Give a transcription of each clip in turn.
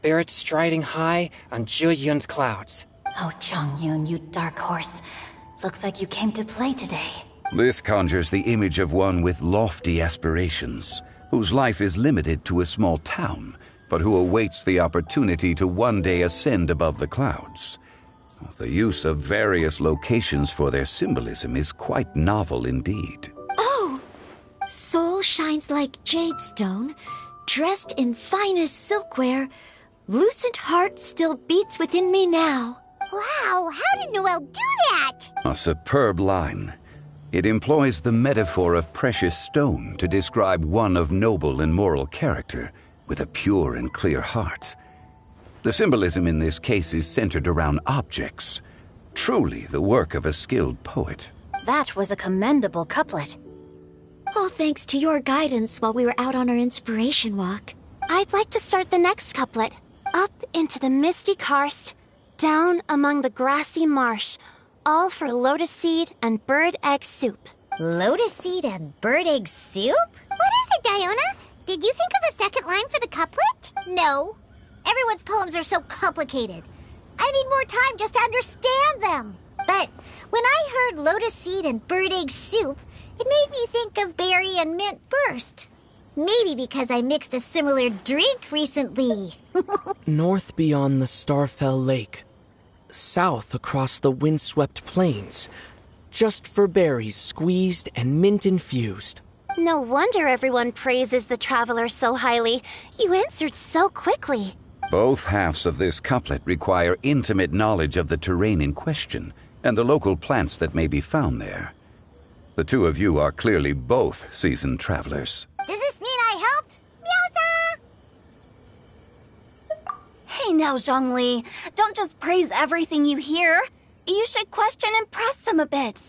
spirit striding high on Zhiyun's clouds. Oh, Chongyun, you dark horse. Looks like you came to play today. This conjures the image of one with lofty aspirations, whose life is limited to a small town, but who awaits the opportunity to one day ascend above the clouds. The use of various locations for their symbolism is quite novel indeed. Oh! Soul shines like jade stone, dressed in finest silkware. Lucent heart still beats within me now. Wow, how did Noelle do that? A superb line. It employs the metaphor of precious stone to describe one of noble and moral character, with a pure and clear heart. The symbolism in this case is centered around objects, truly the work of a skilled poet. That was a commendable couplet. All thanks to your guidance while we were out on our inspiration walk. I'd like to start the next couplet. Up into the misty karst, down among the grassy marsh, all for lotus seed and bird egg soup. Lotus seed and bird egg soup? What is it, Diona? Did you think of a second line for the couplet? No. Everyone's poems are so complicated. I need more time just to understand them. But when I heard lotus seed and bird egg soup, it made me think of berry and mint burst. Maybe because I mixed a similar drink recently. North beyond the Starfell Lake. South across the windswept plains. Just for berries squeezed and mint infused. No wonder everyone praises the traveler so highly. You answered so quickly. Both halves of this couplet require intimate knowledge of the terrain in question and the local plants that may be found there. The two of you are clearly both seasoned travelers. Does this mean I helped? Meowza! Hey now, Zhongli. Don't just praise everything you hear. You should question and press them a bit.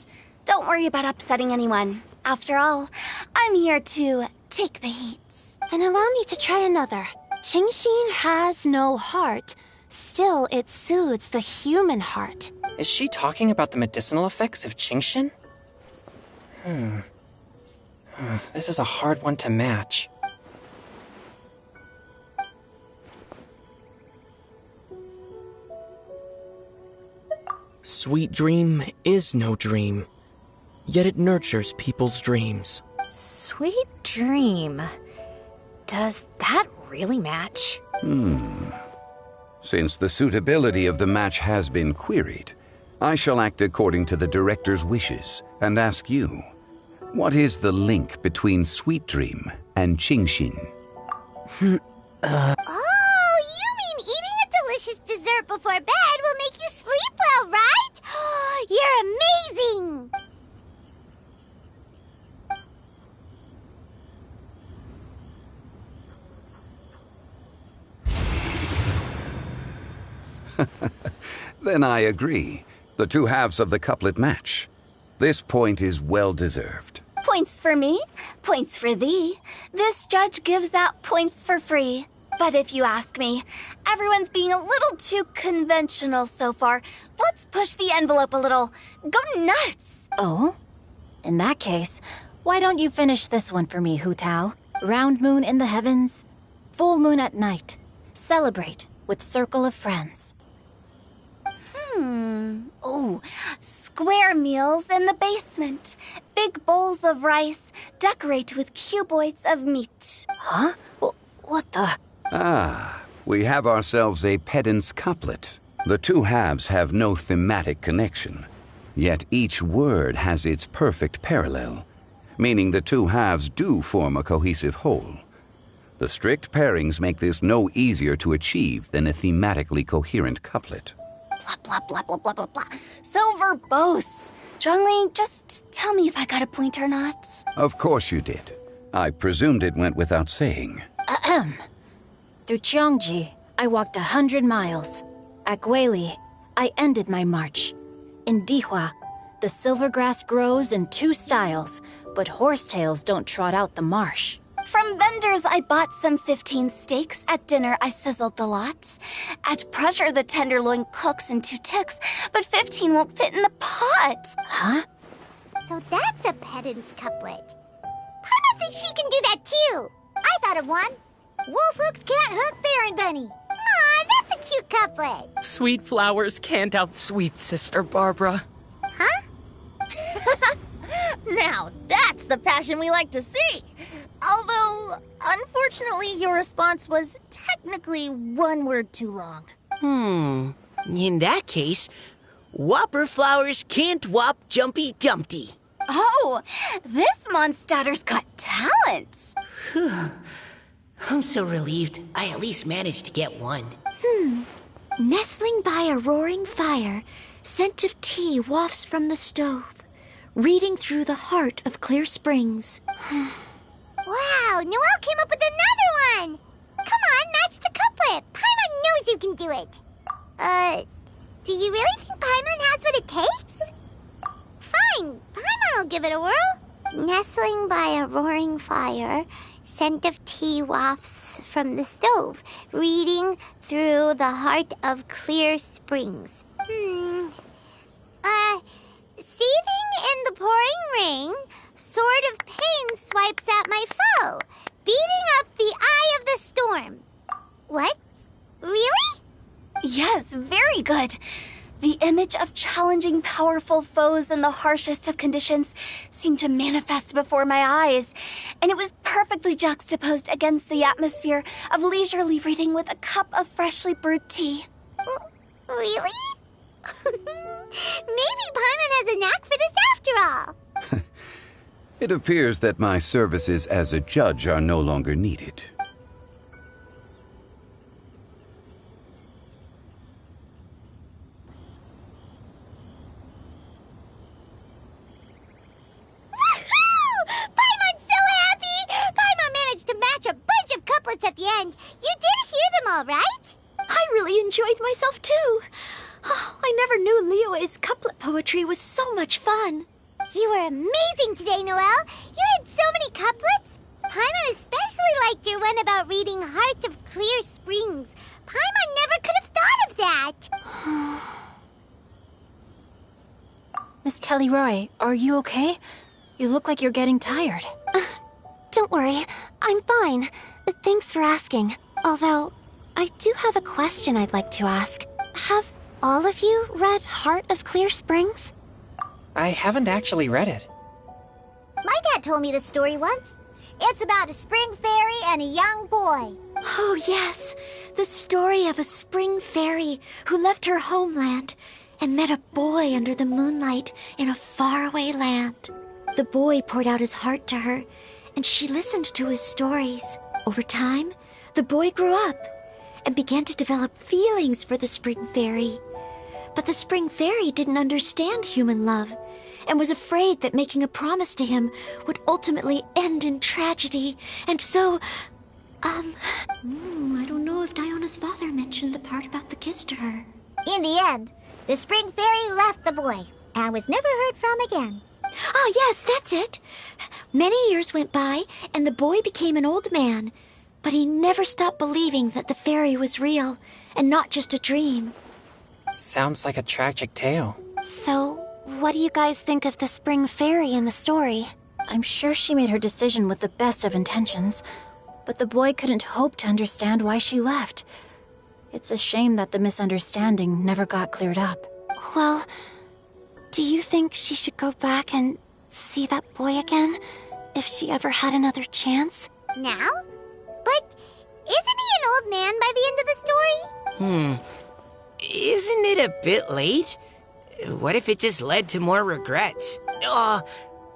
Don't worry about upsetting anyone. After all, I'm here to take the heat. Then allow me to try another. Qingxin has no heart. Still, it soothes the human heart. Is she talking about the medicinal effects of Qingxin? This is a hard one to match. Sweet dream is no dream, yet it nurtures people's dreams. Sweet dream. Does that really match? Since the suitability of the match has been queried, I shall act according to the director's wishes and ask you, what is the link between Sweet Dream and Qingxin? Oh, you mean eating a delicious dessert before bed will make you sleep well, right? You're amazing! Then I agree. The two halves of the couplet match. This point is well deserved. Points for me, points for thee. This judge gives out points for free. But if you ask me, everyone's being a little too conventional so far. Let's push the envelope a little. Go nuts! Oh? In that case, why don't you finish this one for me, Hu Tao? Round moon in the heavens, full moon at night. Celebrate with circle of friends. Oh, square meals in the basement. Big bowls of rice, decorate with cuboids of meat. Huh? What the? We have ourselves a pedant's couplet. The two halves have no thematic connection, yet each word has its perfect parallel, meaning the two halves do form a cohesive whole. The strict pairings make this no easier to achieve than a thematically coherent couplet. Blah, blah, blah, blah, blah, blah, blah. So verbose. Zhongli, just tell me if I got a point or not. Of course you did. I presumed it went without saying. Through Cheongji, I walked 100 miles. At Guili, I ended my march. In Dihua, the silver grass grows in two styles, but horsetails don't trot out the marsh. From vendors, I bought some 15 steaks. At dinner, I sizzled the lot. At pressure, the tenderloin cooks in 2 ticks, but 15 won't fit in the pot. Huh? So that's a pedant's couplet. Paimon thinks she can do that too. I thought of one. Wolf hooks can't hook Baron Bunny. couplet. Sweet flowers can't outsweet Sister Barbara. Huh? Now, that's the passion we like to see. Although, unfortunately, your response was technically one word too long. In that case, Whopper flowers can't whop Jumpy Dumpty. Oh, this monster's got talents. I'm so relieved I at least managed to get one. Nestling by a roaring fire, scent of tea wafts from the stove, reading through the heart of Clear Springs. Wow, Noelle came up with another one. Come on, match the couplet. Paimon knows you can do it. Do you really think Paimon has what it takes? Fine, Paimon will give it a whirl. Nestling by a roaring fire, scent of tea wafts from the stove, reading through the heart of Clear Springs. Seething in the pouring rain, sword of pain swipes at my foe, beating up the eye of the storm. What? Really? Yes, very good. The image of challenging powerful foes in the harshest of conditions seemed to manifest before my eyes, and it was perfectly juxtaposed against the atmosphere of leisurely reading with a cup of freshly brewed tea. Really? Maybe Paimon has a knack for this after all. It appears that my services as a judge are no longer needed. Paimon's so happy! Paimon managed to match a bunch of couplets at the end. You did hear them all, right? I really enjoyed myself too. Oh, I never knew Liyue's couplet poetry was so much fun. You were amazing today, Noelle. You did so many couplets. Paimon especially liked your one about reading Heart of Clear Springs. Paimon never could have thought of that. Miss Kelly Roy, are you okay? You look like you're getting tired. Don't worry, I'm fine. Thanks for asking. Although, I do have a question I'd like to ask. Have all of you read Heart of Clear Springs? I haven't actually read it. My dad told me this story once. It's about a spring fairy and a young boy. Oh, yes. The story of a spring fairy who left her homeland and met a boy under the moonlight in a faraway land. The boy poured out his heart to her, and she listened to his stories. Over time, the boy grew up and began to develop feelings for the spring fairy. But the spring fairy didn't understand human love and was afraid that making a promise to him would ultimately end in tragedy. And so, I don't know if Diona's father mentioned the part about the kiss to her. In the end, the spring fairy left the boy and was never heard from again. Ah, yes, that's it. Many years went by, and the boy became an old man. But he never stopped believing that the fairy was real and not just a dream. Sounds like a tragic tale. So, what do you guys think of the spring fairy in the story? I'm sure she made her decision with the best of intentions, but the boy couldn't hope to understand why she left. It's a shame that the misunderstanding never got cleared up. Well, do you think she should go back and see that boy again if she ever had another chance? Now? But isn't he an old man by the end of the story? Isn't it a bit late? What if it just led to more regrets? Oh,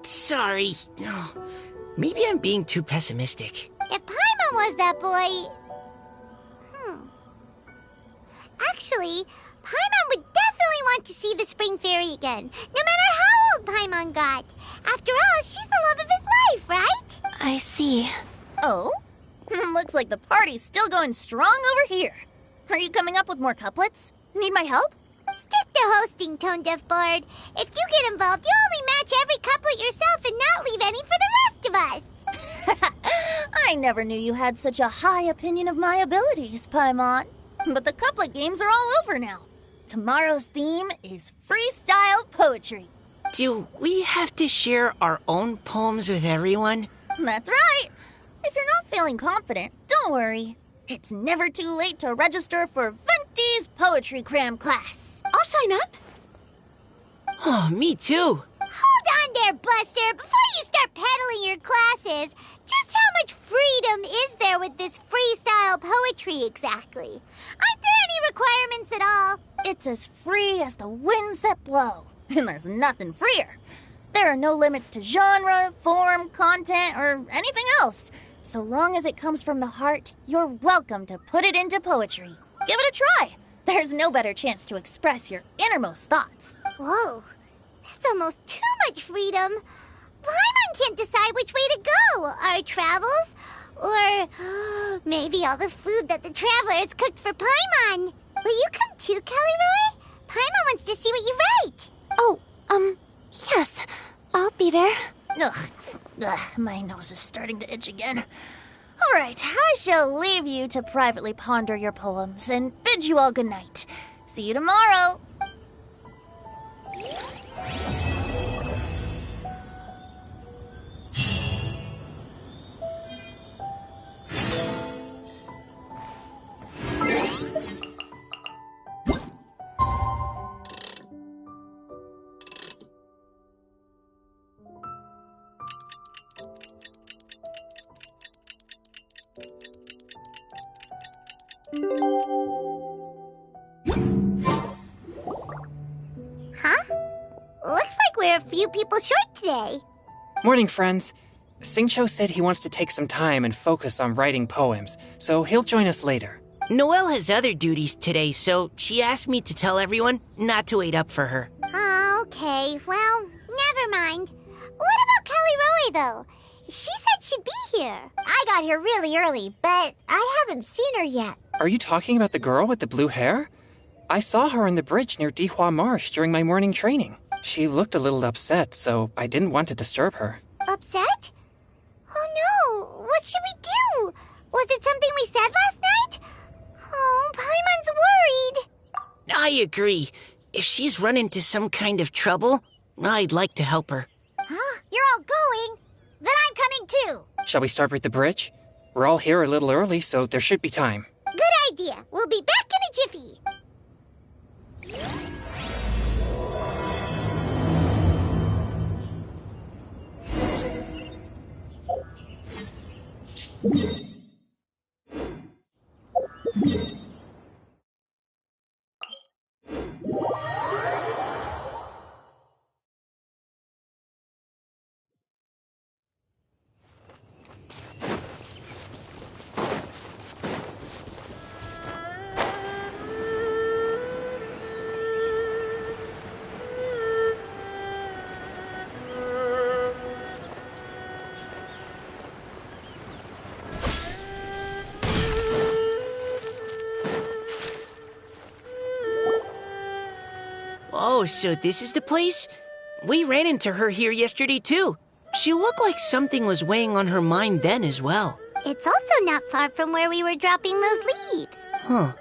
sorry. Oh, maybe I'm being too pessimistic. If Paimon was that boy... Actually, Paimon would definitely want to see the spring fairy again, no matter how old Paimon got. After all, she's the love of his life, right? I see. Oh? Looks like the party's still going strong over here. Are you coming up with more couplets? Need my help? Stick to hosting, Tone Deaf Bard. If you get involved, you'll only match every couplet yourself and not leave any for the rest of us. I never knew you had such a high opinion of my abilities, Paimon. But the couplet games are all over now. Tomorrow's theme is freestyle poetry. Do we have to share our own poems with everyone? That's right. If you're not feeling confident, don't worry. It's never too late to register for Swifties Poetry Cram class. I'll sign up. Oh, me too. Hold on there, Buster. Before you start peddling your classes, just how much freedom is there with this freestyle poetry exactly? Aren't there any requirements at all? It's as free as the winds that blow. And there's nothing freer. There are no limits to genre, form, content, or anything else. So long as it comes from the heart, you're welcome to put it into poetry. Give it a try. There's no better chance to express your innermost thoughts. Whoa, that's almost too much freedom. Paimon can't decide which way to go. Our travels? Or maybe all the food that the travelers cooked for Paimon. Will you come too, Kelly Roy? Paimon wants to see what you write. Oh, yes. I'll be there. Ugh, my nose is starting to itch again. All right, I shall leave you to privately ponder your poems and bid you all good night. See you tomorrow. Huh? Looks like we're a few people short today. Morning, friends. Singcho said he wants to take some time and focus on writing poems, so he'll join us later. Noelle has other duties today, so she asked me to tell everyone not to wait up for her. Oh, okay. Well, never mind. What about Kelly Roy, though? She said she'd be here. I got here really early, but I haven't seen her yet. Are you talking about the girl with the blue hair? I saw her on the bridge near Dihua Marsh during my morning training. She looked a little upset, so I didn't want to disturb her. Upset? Oh no! What should we do? Was it something we said last night? Oh, Paimon's worried. I agree. If she's run into some kind of trouble, I'd like to help her. Huh? You're all going? Then I'm coming too. Shall we start with the bridge? We're all here a little early, so there should be time. Good idea. We'll be back in a jiffy. Oh, so this is the place? We ran into her here yesterday, too. She looked like something was weighing on her mind then as well. It's also not far from where we were dropping those leaves. Huh.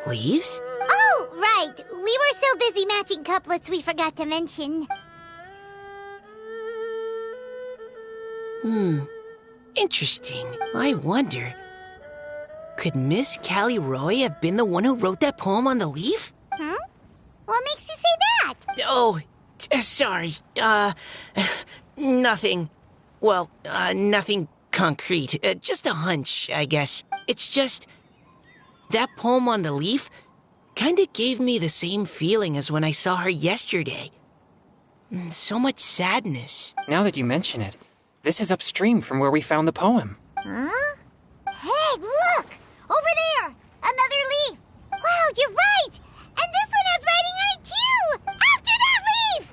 Leaves? Oh, right. We were so busy matching couplets we forgot to mention. Interesting. I wonder, could Miss Callie Roy have been the one who wrote that poem on the leaf? Hmm? What makes you say that? Oh, sorry. Nothing. Well, nothing concrete. Just a hunch, I guess. It's just, that poem on the leaf kinda gave me the same feeling as when I saw her yesterday. So much sadness. Now that you mention it, this is upstream from where we found the poem. Huh? Hey, look! Over there! Another leaf! Wow, you're right! And this one has writing on it too! After that leaf!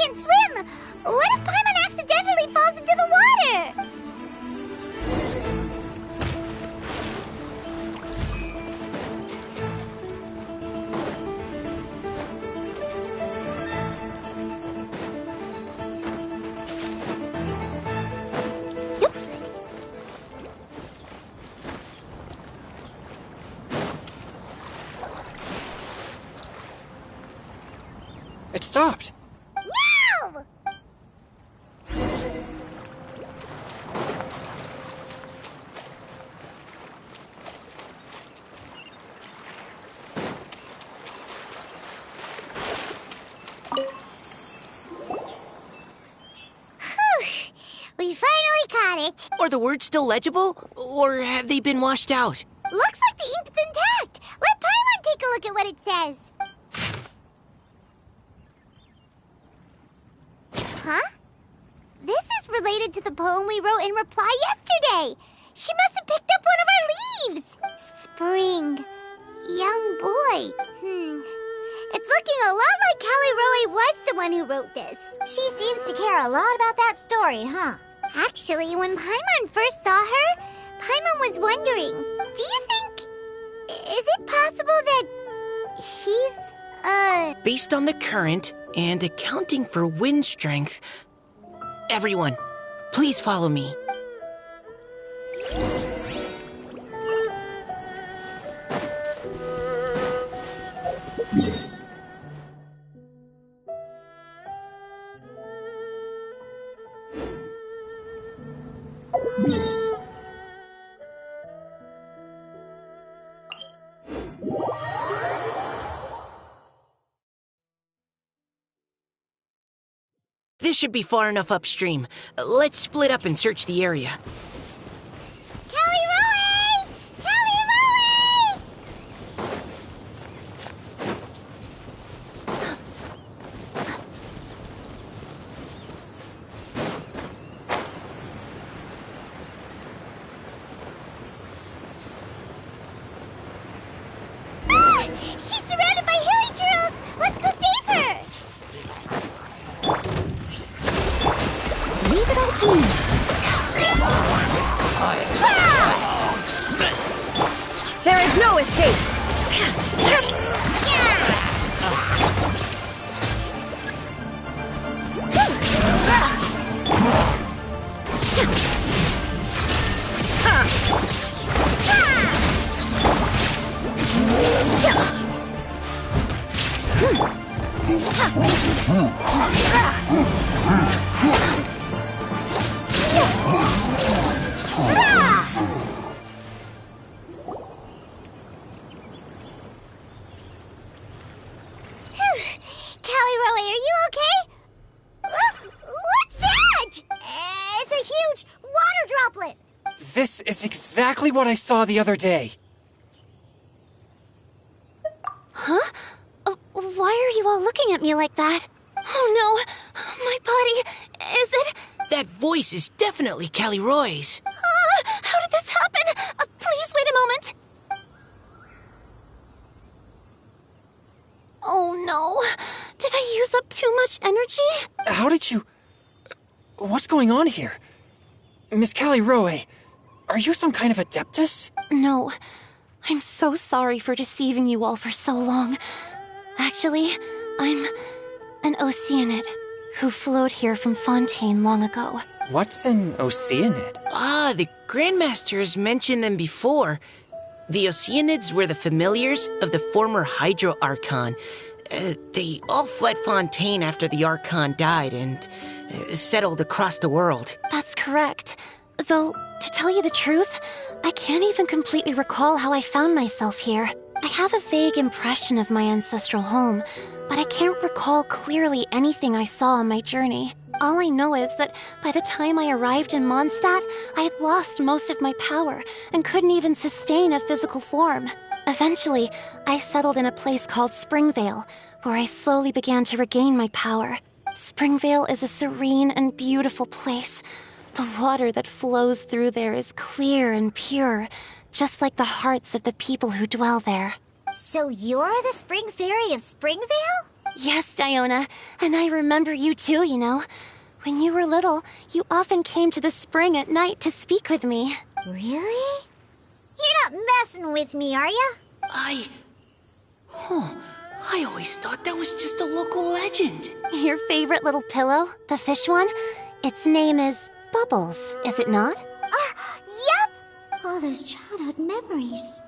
can't swim. What if Paimon accidentally falls into the water? It stopped. No! We finally caught it. Are the words still legible? Or have they been washed out? Looks like the ink's intact. Let Paimon take a look at what it says. Huh? This is related to the poem we wrote in reply yesterday. She must have picked up one of our leaves. Spring. Young boy. It's looking a lot like Callie Roe was the one who wrote this. She seems to care a lot about that story, huh? Actually, when Paimon first saw her, Paimon was wondering, do you think... is it possible that she's, Based on the current and accounting for wind strength, everyone, please follow me. This should be far enough upstream. Let's split up and search the area. Callie Roe! Callie Roe! Ah! She's surrounded by hilly turtles! Let's go save her! Leave it all to me. There is no escape. Callie Roe, are you okay? What's that? It's a huge water droplet. This is exactly what I saw the other day. Huh? Why are you all looking at me like that? Oh no! My body... is it... That voice is definitely Callie Roy's. How did this happen? Please wait a moment. Oh no. Did I use up too much energy? How did you... What's going on here? Miss Callie Roe, are you some kind of adeptus? No. I'm so sorry for deceiving you all for so long. Actually, I'm an Oceanid who flowed here from Fontaine long ago. What's an Oceanid? Ah, the Grandmaster has mentioned them before. The Oceanids were the familiars of the former Hydro Archon. They all fled Fontaine after the Archon died and settled across the world. That's correct. Though, to tell you the truth, I can't even completely recall how I found myself here. I have a vague impression of my ancestral home, but I can't recall clearly anything I saw on my journey. All I know is that by the time I arrived in Mondstadt, I had lost most of my power and couldn't even sustain a physical form. Eventually, I settled in a place called Springvale, where I slowly began to regain my power. Springvale is a serene and beautiful place. The water that flows through there is clear and pure, just like the hearts of the people who dwell there. So you're the Spring Fairy of Springvale? Yes, Diona, and I remember you too, you know. When you were little, you often came to the spring at night to speak with me. Really? You're not messing with me, are ya? I always thought that was just a local legend. Your favorite little pillow, the fish one? Its name is Bubbles, is it not? Yep! All those childhood memories.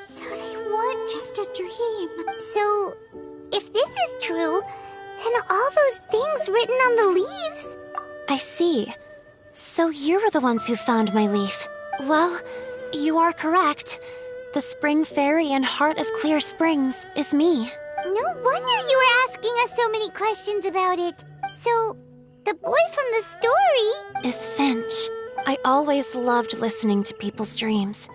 So they weren't just a dream. So, if this is true, then all those things written on the leaves... I see. So you were the ones who found my leaf. Well, you are correct. The Spring Fairy and Heart of Clear Springs is me. No wonder you were asking us so many questions about it. So, the boy from the story... is Finch. I always loved listening to people's dreams.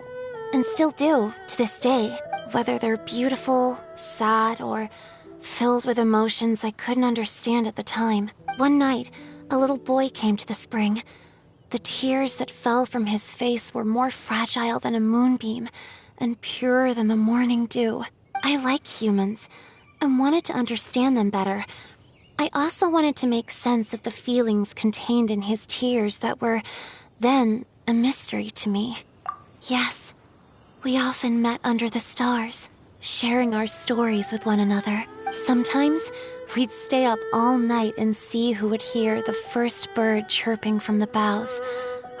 And still do, to this day. Whether they're beautiful, sad, or filled with emotions I couldn't understand at the time. One night, a little boy came to the spring. The tears that fell from his face were more fragile than a moonbeam, and purer than the morning dew. I like humans, and wanted to understand them better. I also wanted to make sense of the feelings contained in his tears that were, then, a mystery to me. Yes, we often met under the stars, sharing our stories with one another. Sometimes, we'd stay up all night and see who would hear the first bird chirping from the boughs,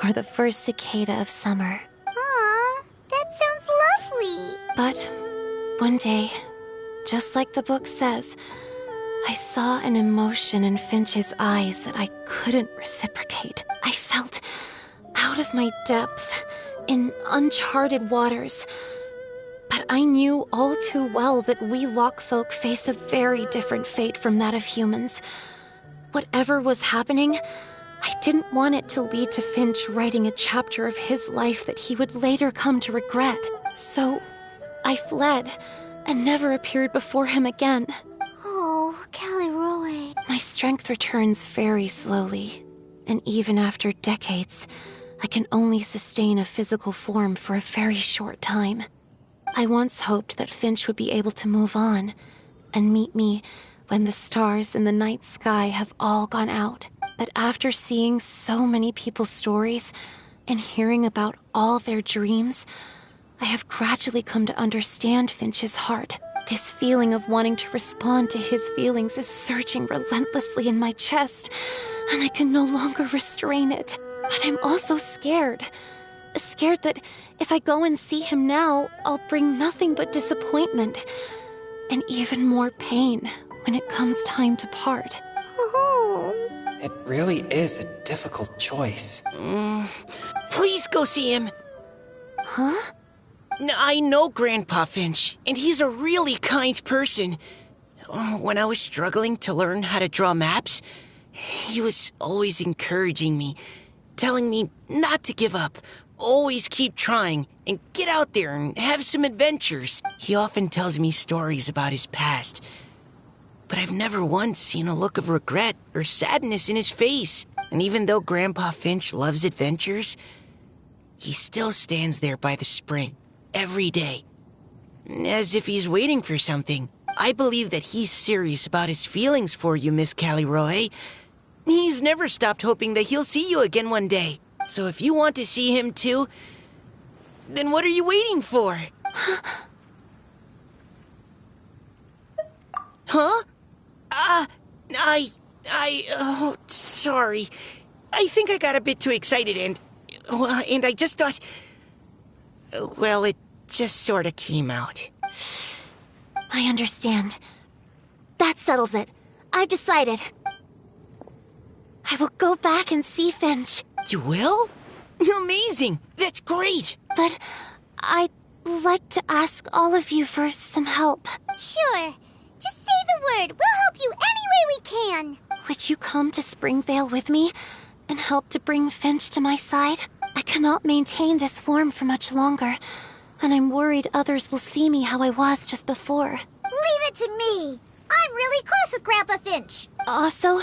or the first cicada of summer. Aw, that sounds lovely. But one day, just like the book says, I saw an emotion in Finch's eyes that I couldn't reciprocate. I felt out of my depth, in uncharted waters. But I knew all too well that we Lockfolk face a very different fate from that of humans. Whatever was happening, I didn't want it to lead to Finch writing a chapter of his life that he would later come to regret. So, I fled, and never appeared before him again. Oh, Callie Roy. My strength returns very slowly, and even after decades, I can only sustain a physical form for a very short time. I once hoped that Finch would be able to move on, and meet me when the stars in the night sky have all gone out. But after seeing so many people's stories, and hearing about all their dreams, I have gradually come to understand Finch's heart. This feeling of wanting to respond to his feelings is surging relentlessly in my chest, and I can no longer restrain it. But I'm also scared. Scared that if I go and see him now, I'll bring nothing but disappointment, and even more pain when it comes time to part. Oh. It really is a difficult choice. Please go see him. Huh? I know Grandpa Finch, and he's a really kind person. When I was struggling to learn how to draw maps, he was always encouraging me, telling me not to give up, always keep trying, and get out there and have some adventures. He often tells me stories about his past, but I've never once seen a look of regret or sadness in his face. And even though Grandpa Finch loves adventures, he still stands there by the spring every day, as if he's waiting for something. I believe that he's serious about his feelings for you, Miss Callie Roy. He's never stopped hoping that he'll see you again one day. So if you want to see him too, then what are you waiting for? Huh? Oh, sorry. I think I got a bit too excited and I just thought, well, it just sort of came out. I understand. That settles it. I've decided. I will go back and see Finch. You will? Amazing! That's great! But I'd like to ask all of you for some help. Sure. Just say the word. We'll help you any way we can. Would you come to Springvale with me and help to bring Finch to my side? I cannot maintain this form for much longer, and I'm worried others will see me how I was just before. Leave it to me. I'm really close with Grandpa Finch. Also,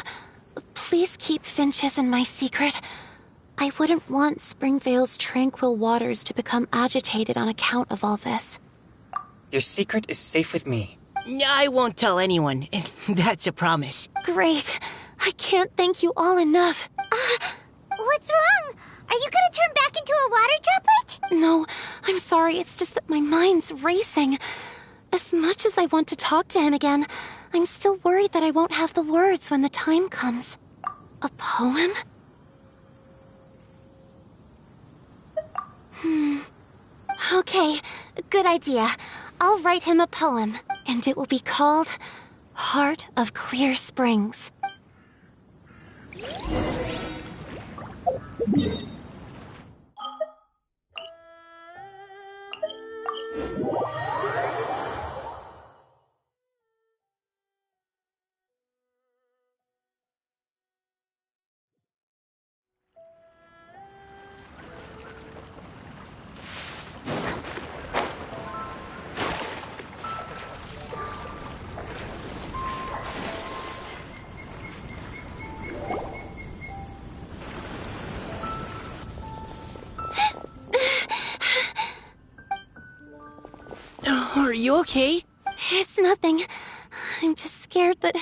please keep Finch's in my secret. I wouldn't want Springvale's tranquil waters to become agitated on account of all this. Your secret is safe with me. I won't tell anyone. That's a promise. Great. I can't thank you all enough. What's wrong? Are you gonna turn back into a water droplet? No, I'm sorry. It's just that my mind's racing. As much as I want to talk to him again, I'm still worried that I won't have the words when the time comes. A poem? Okay, good idea. I'll write him a poem, and it will be called Heart of Clear Springs. Are you okay? It's nothing. I'm just scared that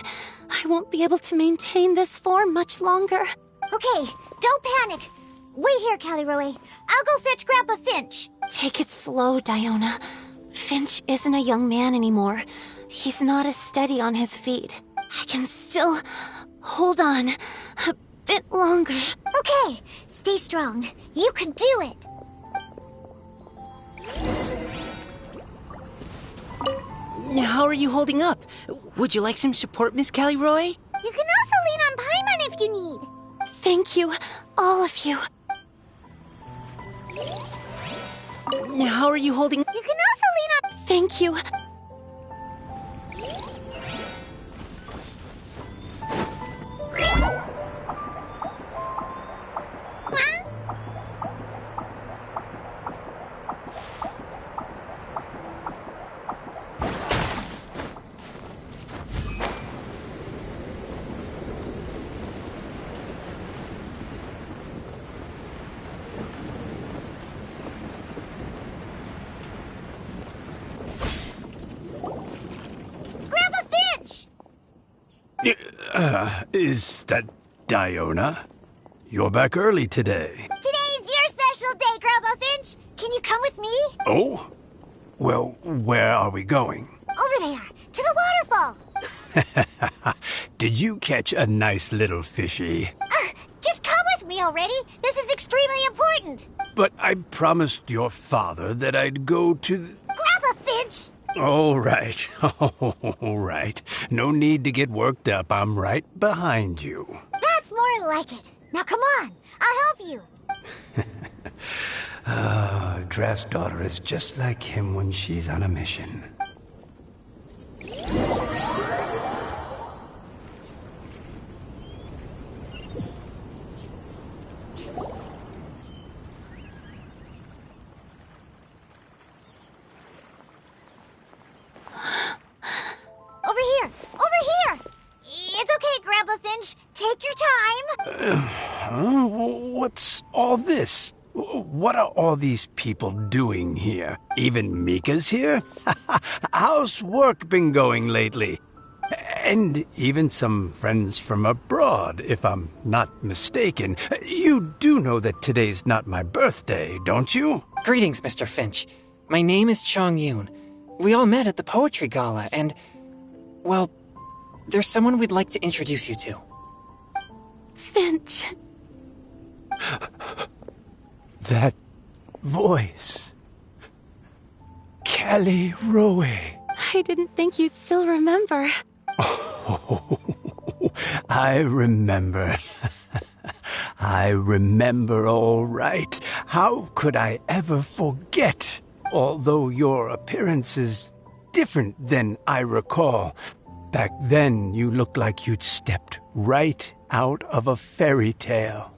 I won't be able to maintain this form much longer. Okay, don't panic. Wait here, Caliroe. I'll go fetch Grandpa Finch. Take it slow, Diona. Finch isn't a young man anymore. He's not as steady on his feet. I can still hold on a bit longer. Okay, stay strong. You can do it. How are you holding up? Would you like some support, Miss Caliroe? You can also lean on Paimon if you need. Thank you, all of you. How are you holding? You can also lean on... Thank you. Grandpa Finch! Is that Diona? You're back early today. Today's your special day, Grandpa Finch. Can you come with me? Oh? Well, where are we going? Over there, to the waterfall. Did you catch a nice little fishy? Just come with me already. This is extremely important. But I promised your father that I'd go to the... Grandpa Finch! All right. All right. No need to get worked up. I'm right behind you. That's more like it. Now come on, I'll help you. Draft's daughter is just like him when she's on a mission. Over here! Over here! It's okay, Grandpa Finch. Take your time. What's all this? What are all these people doing here? Even Mika's here? How's work been going lately? And even some friends from abroad, if I'm not mistaken. You do know that today's not my birthday, don't you? Greetings, Mr. Finch. My name is Chong Yoon. We all met at the poetry gala, and, well, there's someone we'd like to introduce you to. Finch. That voice. Caliroe. I didn't think you'd still remember. Oh, I remember. I remember all right. How could I ever forget? Although your appearance is different than I recall. Back then, you looked like you'd stepped right out of a fairy tale.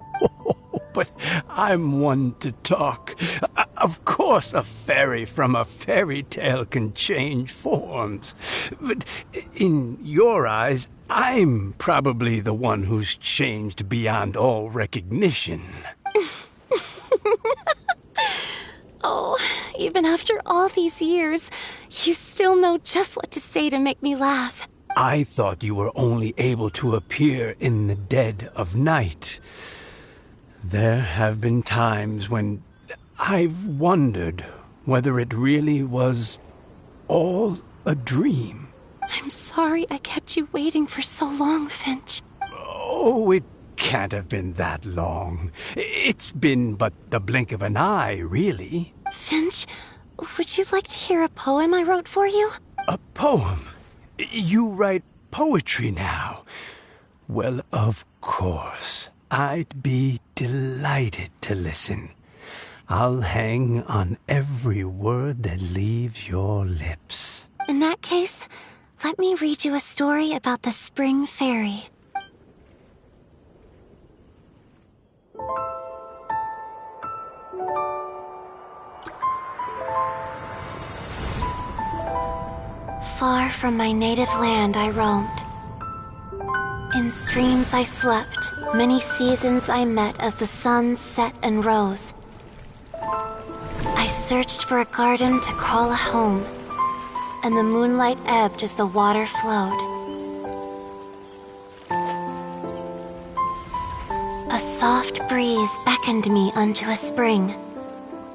But I'm one to talk. Of course, a fairy from a fairy tale can change forms. But in your eyes, I'm probably the one who's changed beyond all recognition. Oh, Even after all these years, you still know just what to say to make me laugh. I thought you were only able to appear in the dead of night. There have been times when I've wondered whether it really was all a dream. I'm sorry I kept you waiting for so long, Finch. Oh, it can't have been that long. It's been but the blink of an eye, really. Finch, would you like to hear a poem I wrote for you? A poem? You write poetry now? Well, of course. I'd be delighted to listen. I'll hang on every word that leaves your lips. In that case, let me read you a story about the Spring Fairy. Far from my native land I roamed. In streams I slept, many seasons I met as the sun set and rose. I searched for a garden to call a home, and the moonlight ebbed as the water flowed. A soft breeze beckoned me unto a spring.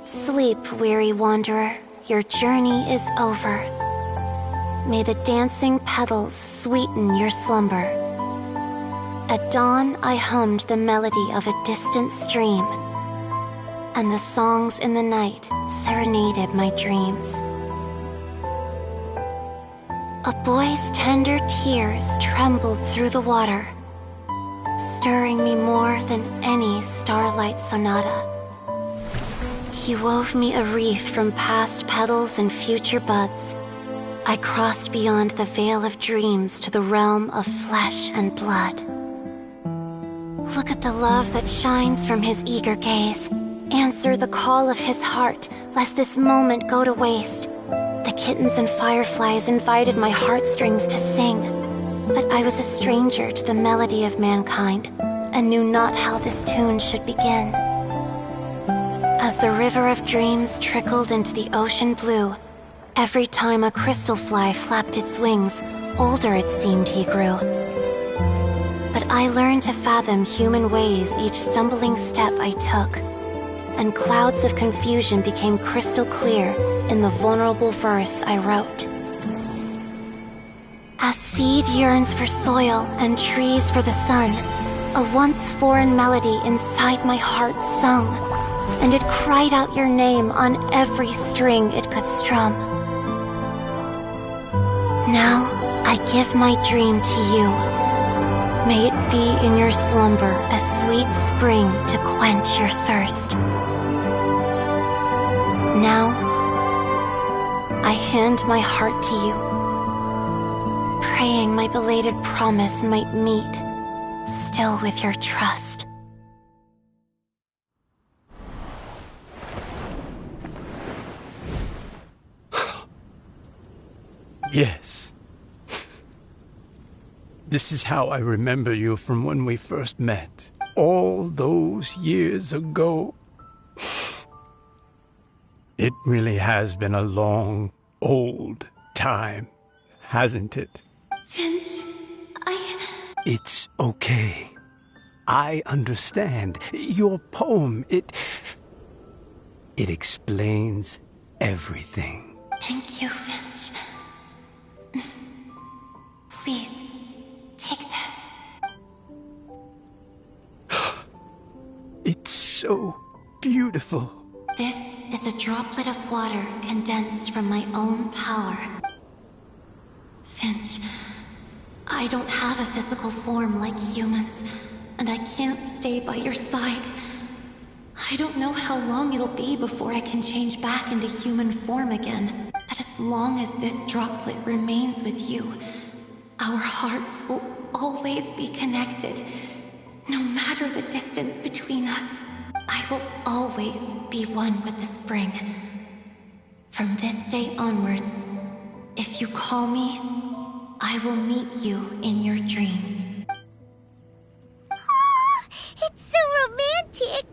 Sleep, weary wanderer, your journey is over. May the dancing petals sweeten your slumber. At dawn I hummed the melody of a distant stream, and the songs in the night serenaded my dreams. A boy's tender tears trembled through the water, stirring me more than any starlight sonata. He wove me a wreath from past petals and future buds. I crossed beyond the veil of dreams to the realm of flesh and blood. Look at the love that shines from his eager gaze. Answer the call of his heart, lest this moment go to waste. The kittens and fireflies invited my heartstrings to sing, but I was a stranger to the melody of mankind, and knew not how this tune should begin. As the river of dreams trickled into the ocean blue, every time a crystal fly flapped its wings, older it seemed he grew. But I learned to fathom human ways each stumbling step I took, and clouds of confusion became crystal clear in the vulnerable verse I wrote. As seed yearns for soil and trees for the sun, a once foreign melody inside my heart sung, and it cried out your name on every string it could strum. Now I give my dream to you. May it be in your slumber a sweet spring to quench your thirst. Now I hand my heart to you, praying my belated promise might meet, still with your trust. Yes. This is how I remember you from when we first met. All those years ago. It really has been a long, old time, hasn't it? Finch, It's okay. I understand. Your poem, it explains everything. Thank you, Finch. Please, take this. It's so beautiful. This is a droplet of water condensed from my own power. Finch, I don't have a physical form like humans, and I can't stay by your side. I don't know how long it'll be before I can change back into human form again. But as long as this droplet remains with you, our hearts will always be connected. No matter the distance between us, I will always be one with the spring. From this day onwards, if you call me, I will meet you in your dreams. Oh, it's so romantic!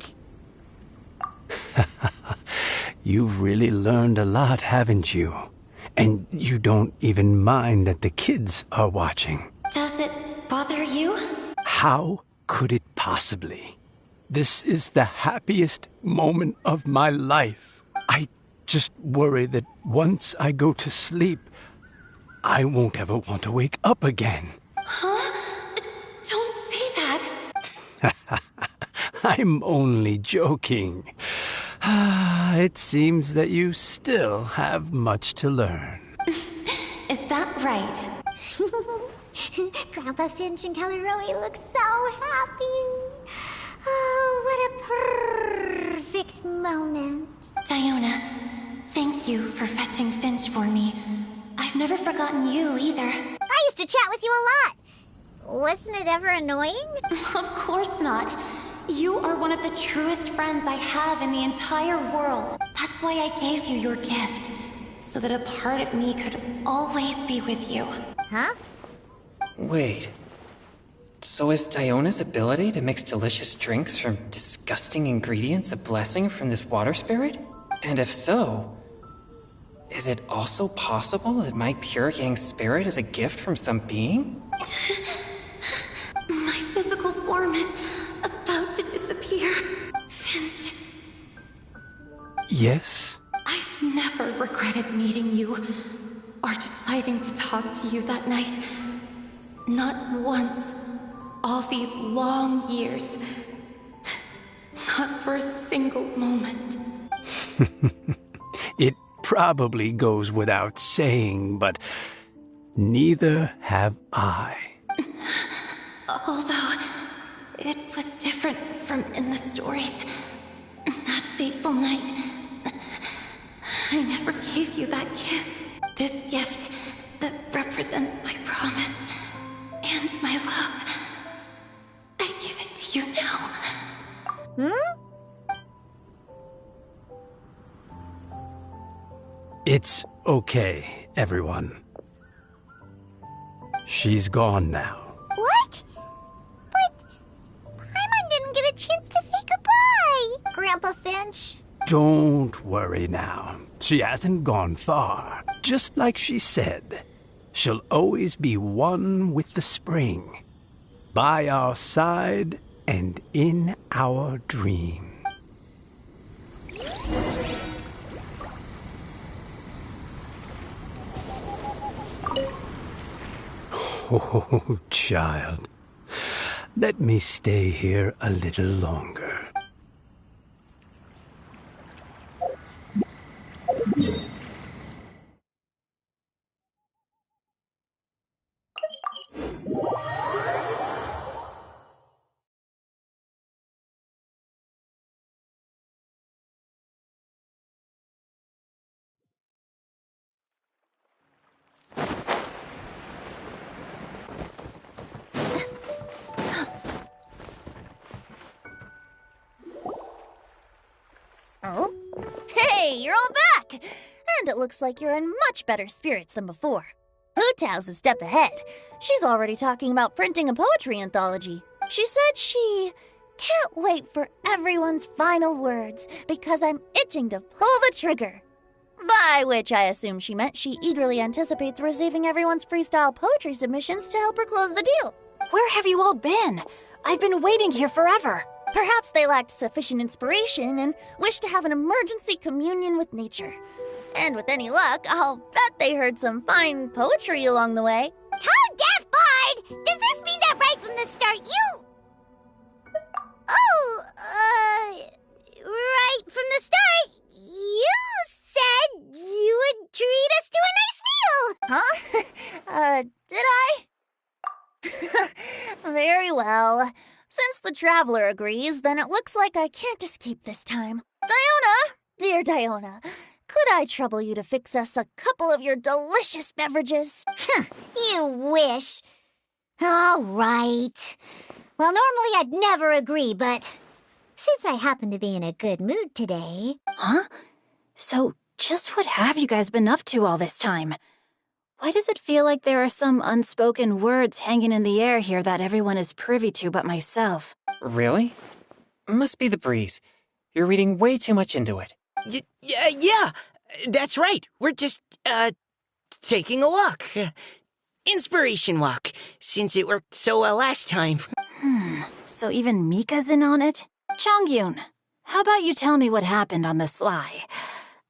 You've really learned a lot, haven't you? And you don't even mind that the kids are watching. Does it bother you? How could it possibly? This is the happiest moment of my life. I just worry that once I go to sleep, I won't ever want to wake up again. Huh? Don't say that. I'm only joking. It seems that you still have much to learn. Is that right? Grandpa Finch and Kelleroy look so happy. Oh, what a perfect moment. Diona, thank you for fetching Finch for me. I've never forgotten you either. I used to chat with you a lot. Wasn't it ever annoying? Of course not. You are one of the truest friends I have in the entire world. That's why I gave you your gift, so that a part of me could always be with you. Huh? Wait. So is Diona's ability to mix delicious drinks from disgusting ingredients a blessing from this water spirit? And if so, is it also possible that my pure yang spirit is a gift from some being? My physical form is about to disappear. Finch, Yes? I've never regretted meeting you or deciding to talk to you that night. Not once. All these long years. Not for a single moment. It probably goes without saying, but neither have I. Although, it was different from in the stories. That fateful night, I never gave you that kiss. This gift that represents my promise and my love. I give it to you now. It's okay, everyone. She's gone now. What? But Paimon didn't get a chance to say goodbye. Grandpa Finch. Don't worry now. She hasn't gone far. Just like she said, she'll always be one with the spring. By our side and in our dream. Oh, child. Let me stay here a little longer. Oh? Hey, you're all back! And it looks like you're in much better spirits than before. Hootow's a step ahead. She's already talking about printing a poetry anthology. She said she can't wait for everyone's final words because I'm itching to pull the trigger. By which I assume she meant she eagerly anticipates receiving everyone's freestyle poetry submissions to help her close the deal. Where have you all been? I've been waiting here forever. Perhaps they lacked sufficient inspiration and wished to have an emergency communion with nature. And with any luck, I'll bet they heard some fine poetry along the way. Code Death Bard! Does this mean that right from the start you... right from the start, you said you would treat us to a nice meal! Huh? Did I? Very well. Since the Traveler agrees, then it looks like I can't escape this time. Diona! Dear Diona, could I trouble you to fix us a couple of your delicious beverages? You wish. All right. Well, normally I'd never agree, but since I happen to be in a good mood today... Huh? So, just what have you guys been up to all this time? Why does it feel like there are some unspoken words hanging in the air here that everyone is privy to but myself? Really? Must be the breeze. You're reading way too much into it. Yeah, that's right. We're just, taking a walk. Inspiration walk, since it worked so well last time. So even Mika's in on it? Chongyun, how about you tell me what happened on the sly?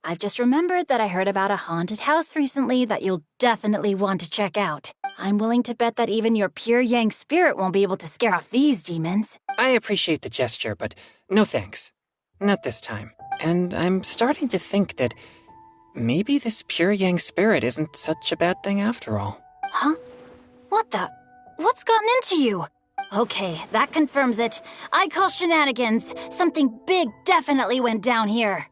I've just remembered that I heard about a haunted house recently that you'll definitely want to check out. I'm willing to bet that even your pure Yang spirit won't be able to scare off these demons. I appreciate the gesture, but no thanks. Not this time. And I'm starting to think that maybe this pure Yang spirit isn't such a bad thing after all. Huh? What the? What's gotten into you? Okay, that confirms it. I call shenanigans. Something big definitely went down here.